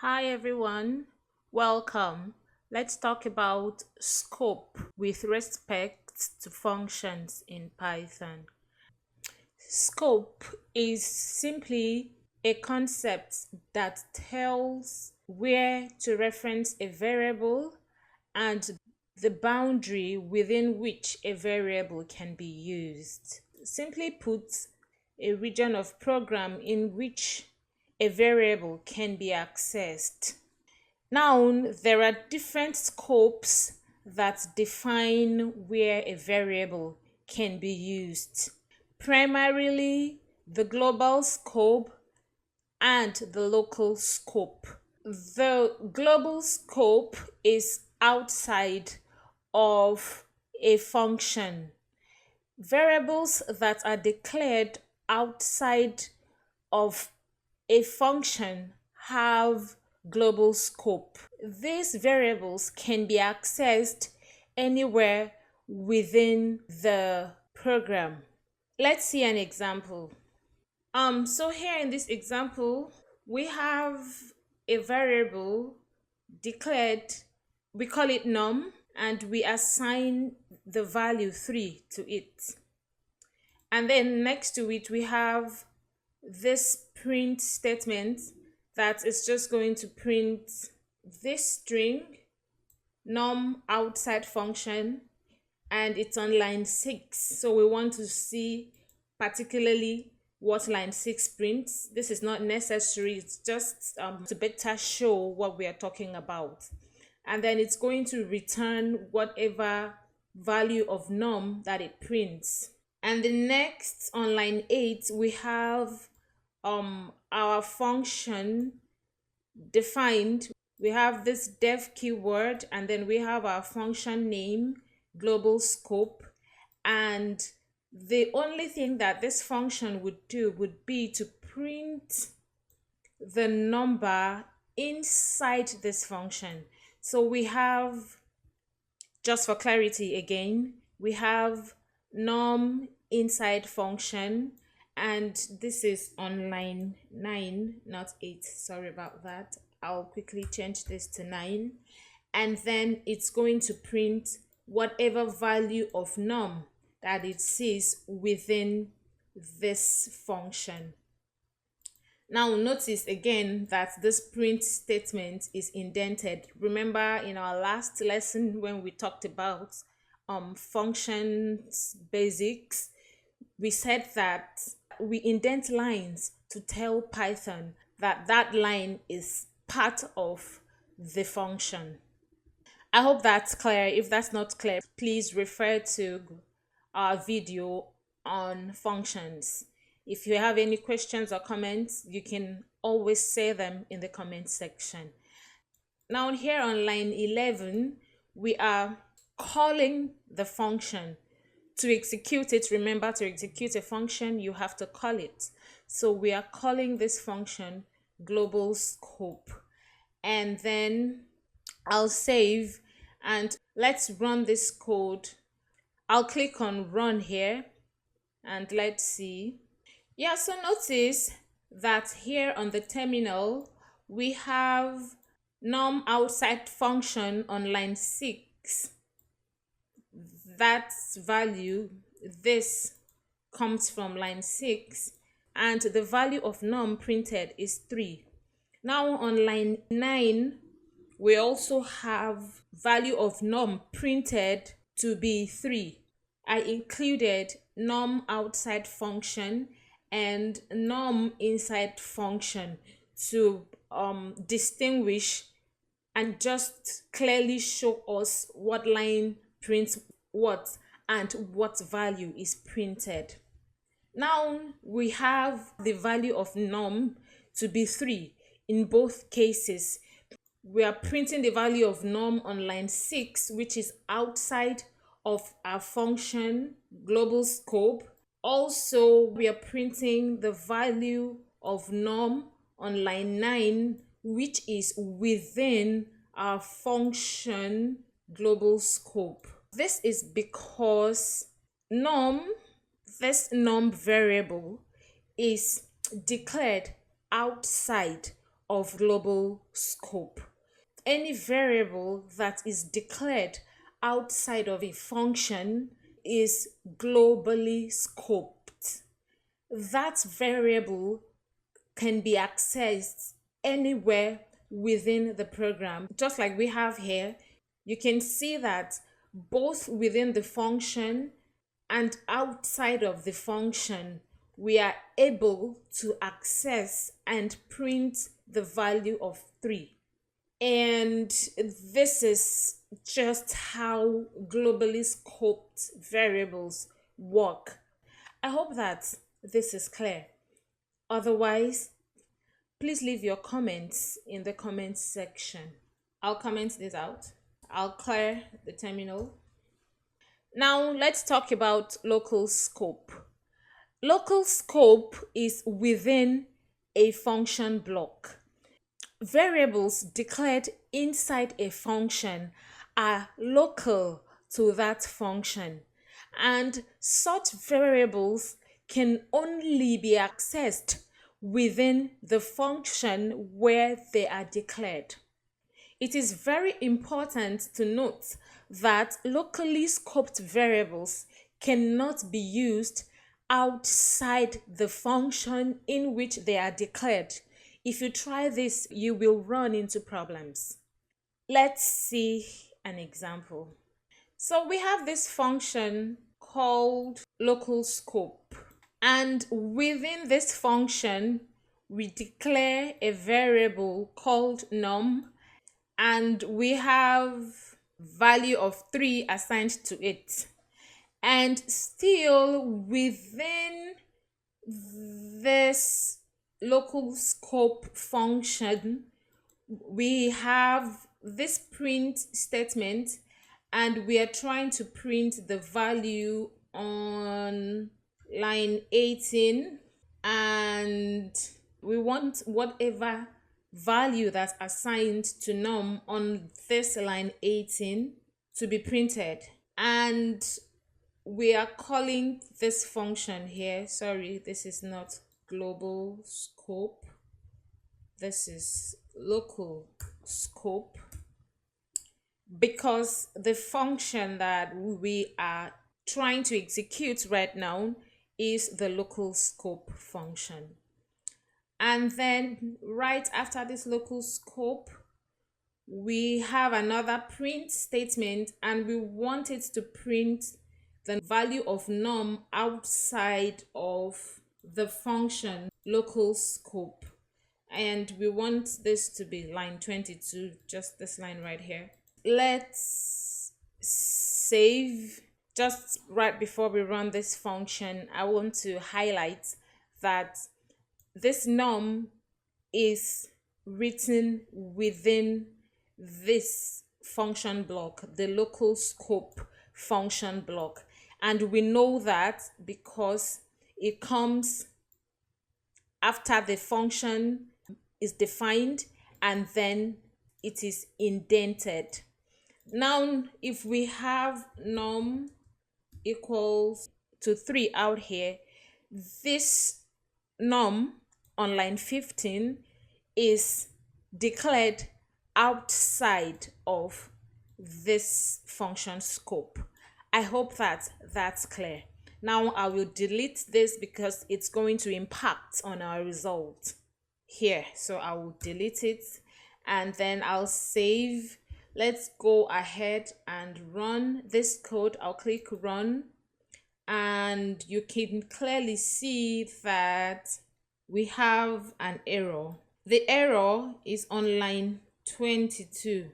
Hi everyone, welcome. Let's talk about scope with respect to functions in Python. Scope is simply a concept that tells where to reference a variable and the boundary within which a variable can be used. Simply put, a region of program in which a variable can be accessed. Now, there are different scopes that define where a variable can be used. Primarily, the global scope and the local scope. The global scope is outside of a function. Variables that are declared outside of a function have global scope. These variables can be accessed anywhere within the program. Let's see an example. So here in this example, we have a variable declared, we call it num, and we assign the value 3 to it. And then next to it, we have this print statement that is just going to print this string num outside function, and it's on line 6. So we want to see particularly what line 6 prints. This is not necessary, it's just to better show what we are talking about. And then it's going to return whatever value of num that it prints. And the next, on line 8, we have our function defined. We have this def keyword, and then we have our function name, global scope, and the only thing that this function would do would be to print the number inside this function. So we have, just for clarity again, we have num inside function, and this is on line 9, not 8. Sorry about that. I'll quickly change this to 9. And then it's going to print whatever value of num that it sees within this function. Now notice again that this print statement is indented. Remember in our last lesson when we talked about functions basics, we said that we indent lines to tell Python that that line is part of the function. I hope that's clear. If that's not clear, please refer to our video on functions. If you have any questions or comments, you can always say them in the comment section. Now here on line 11, we are calling the function. To execute it, remember, to execute a function, you have to call it. So we are calling this function global scope. And then I'll save and let's run this code. I'll click on run here and let's see. Yeah, so notice that here on the terminal, we have num outside function on line 6. That value, this comes from line 6, and the value of num printed is 3. Now on line 9, we also have value of num printed to be 3. I included num outside function and num inside function to distinguish and just clearly show us what line prints what and what value is printed. Now we have the value of num to be 3 in both cases. We are printing the value of num on line 6, which is outside of our function global scope. Also, we are printing the value of num on line 9, which is within our function global scope. This is because this num variable is declared outside of global scope. Any variable that is declared outside of a function is globally scoped. That variable can be accessed anywhere within the program. Just like we have here, you can see that both within the function and outside of the function, we are able to access and print the value of 3. And this is just how globally scoped variables work. I hope that this is clear. Otherwise, please leave your comments in the comments section. I'll comment this out. I'll clear the terminal. Now let's talk about local scope. Local scope is within a function block. Variables declared inside a function are local to that function, and such variables can only be accessed within the function where they are declared. It is very important to note that locally scoped variables cannot be used outside the function in which they are declared. If you try this, you will run into problems. Let's see an example. So we have this function called local scope, and within this function we declare a variable called num, and we have value of 3 assigned to it. And still within this local scope function, we have this print statement, and we are trying to print the value on line 18, and we want whatever value that's assigned to num on this line 18 to be printed. And we are calling this function here, sorry, this is not global scope, this is local scope, because the function that we are trying to execute right now is the local scope function. And then right after this local scope, we have another print statement, and we want it to print the value of num outside of the function local scope, and we want this to be line 22, just this line right here. Let's save. Just right before we run this function, I want to highlight that this num is written within this function block, the local scope function block, and we know that because it comes after the function is defined and then it is indented. Now if we have num equals to 3 out here, this num on line 15 is declared outside of this function scope. I hope that that's clear. Now I will delete this because it's going to impact on our result here. So I will delete it and then I'll save. Let's go ahead and run this code. I'll click run, and you can clearly see that we have an error. The error is on line 22,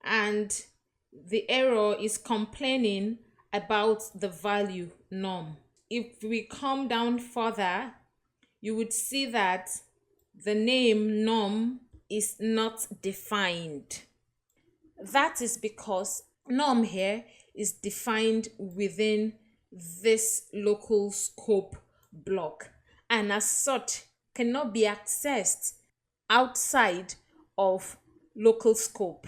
and the error is complaining about the value num. If we come down further, you would see that the name num is not defined. That is because num here is defined within this local scope block, and as such cannot be accessed outside of local scope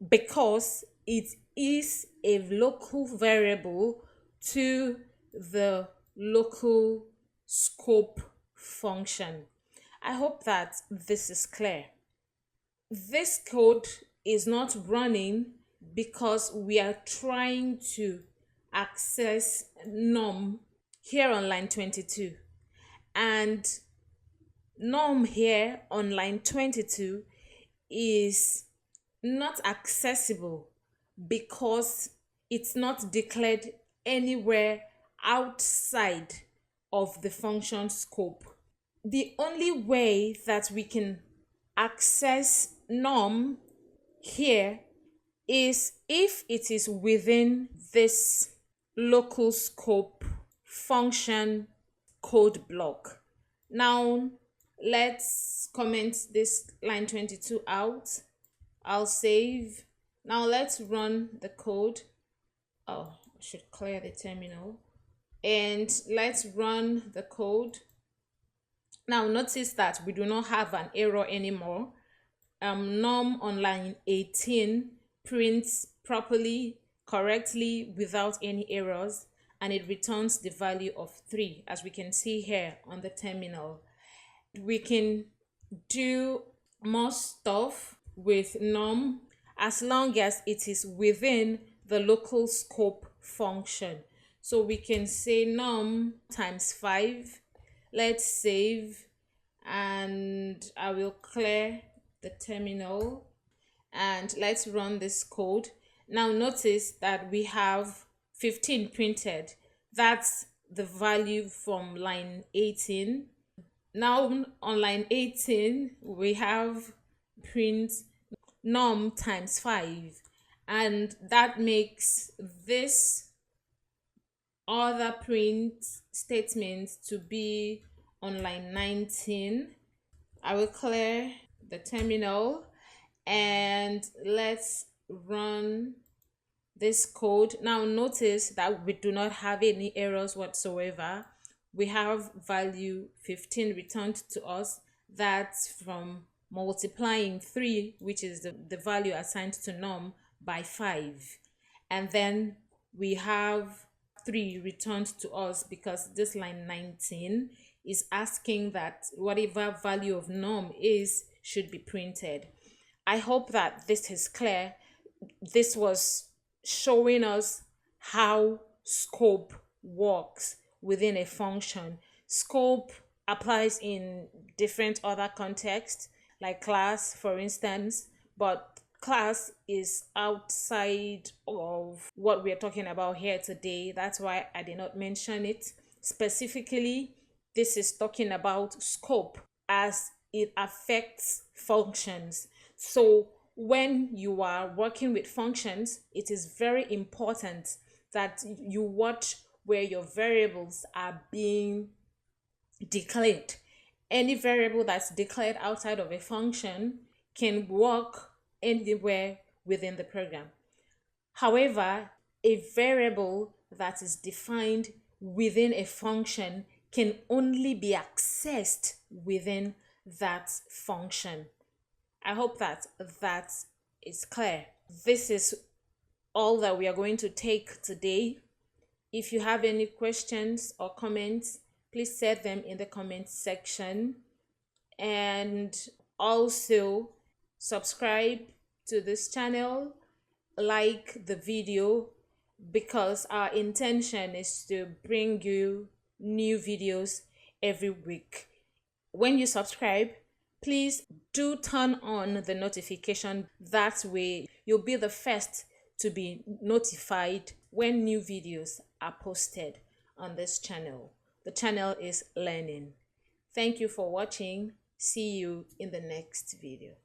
because it is a local variable to the local scope function. I hope that this is clear. This code is not running because we are trying to access num here on line 22, and num here on line 22 is not accessible because it's not declared anywhere outside of the function scope. The only way that we can access num here is if it is within this local scope function code block. Now let's comment this line 22 out. I'll save. Now let's run the code. Oh, I should clear the terminal. And let's run the code. Now notice that we do not have an error anymore. Num on line 18 prints properly, correctly, without any errors, and it returns the value of 3, as we can see here on the terminal. We can do more stuff with num as long as it is within the local scope function. So we can say num times 5. Let's save, and I will clear the terminal, and let's run this code. Now notice that we have 15 printed. That's the value from line 18. Now on line 18 we have print num times 5, and that makes this other print statement to be on line 19. I will clear the terminal and let's run this code. Now notice that we do not have any errors whatsoever. We have value 15 returned to us. That's from multiplying 3, which is the value assigned to num, by 5. And then we have 3 returned to us because this line 19 is asking that whatever value of num is should be printed. I hope that this is clear. This was showing us how scope works within a function. Scope applies in different other contexts, like class, for instance, but class is outside of what we're talking about here today. That's why I did not mention it specifically. This is talking about scope as it affects functions. So when you are working with functions, it is very important that you watch where your variables are being declared. Any variable that's declared outside of a function can work anywhere within the program. However, a variable that is defined within a function can only be accessed within that function. I hope that is clear. This is all that we are going to take today. If you have any questions or comments, please set them in the comment section. And also subscribe to this channel, like the video, because our intention is to bring you new videos every week. When you subscribe, please do turn on the notification. That way you'll be the first to be notified when new videos are posted on this channel. The channel is learning. Thank you for watching. See you in the next video.